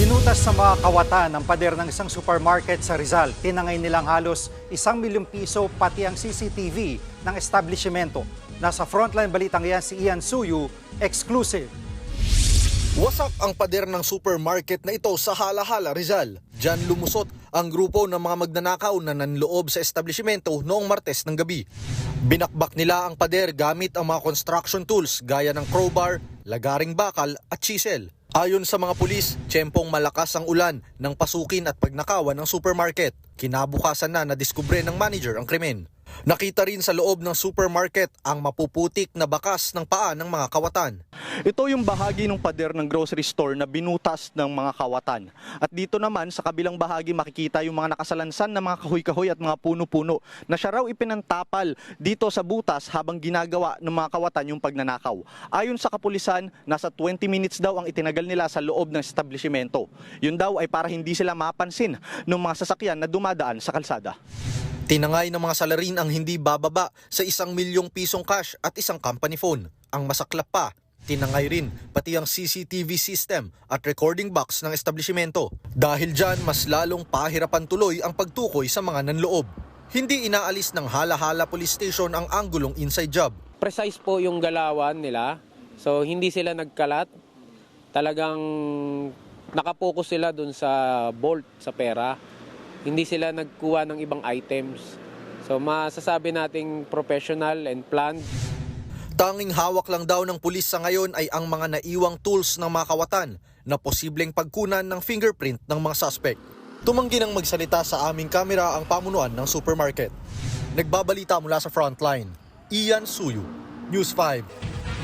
Binutas sa mga kawatan ng pader ng isang supermarket sa Rizal. Tinangay nilang halos 1 milyong piso pati ang CCTV ng establishmento. Nasa frontline balitang yan si Ian Suyu, exclusive. Wasak ang pader ng supermarket na ito sa Hala-Hala, Rizal. Diyan lumusot ang grupo ng mga magnanakaw na nanloob sa establishmento noong Martes ng gabi. Binakbak nila ang pader gamit ang mga construction tools gaya ng crowbar, lagaring bakal at chisel. Ayon sa mga pulis, tiyempong malakas ang ulan nang pasukin at pagnakawan ng supermarket. Kinabukasan na nadiskubre ng manager ang krimen. Nakita rin sa loob ng supermarket ang mapuputik na bakas ng paa ng mga kawatan. Ito yung bahagi ng pader ng grocery store na binutas ng mga kawatan. At dito naman sa kabilang bahagi makikita yung mga nakasalansan na mga kahoy-kahoy at mga puno-puno na siya raw ipinantapal dito sa butas habang ginagawa ng mga kawatan yung pagnanakaw. Ayon sa kapulisan, nasa 20 minutes daw ang itinagal nila sa loob ng establishmento. Yun daw ay para hindi sila mapansin ng mga sasakyan na dumadaan sa kalsada. Tinangay ng mga salarin ang hindi bababa sa 1 milyong pisong cash at isang company phone. Ang masaklap pa, tinangay rin pati ang CCTV system at recording box ng establishmento. Dahil dyan, mas lalong pahirapan tuloy ang pagtukoy sa mga nanloob. Hindi inaalis ng Hala-Hala Police Station ang anggulong inside job. Precise po yung galawan nila. So hindi sila nagkalat. Talagang nakapokus sila dun sa bolt, sa pera. Hindi sila nagkuha ng ibang items. So masasabi nating professional and planned. Tanging hawak lang daw ng pulis sa ngayon ay ang mga naiwang tools ng mga kawatan na posibleng pagkunan ng fingerprint ng mga suspect. Tumanggi nang magsalita sa aming kamera ang pamunuan ng supermarket. Nagbabalita mula sa frontline, Ian Suyu, News 5.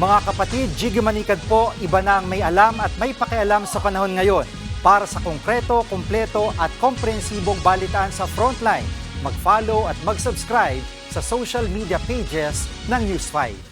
Mga kapatid, Jiggy Manikad po, iba na ang may alam at may pakialam sa panahon ngayon. Para sa konkreto, kumpleto at komprehensibong balitaan sa Frontline, mag-follow at mag-subscribe sa social media pages ng News 5.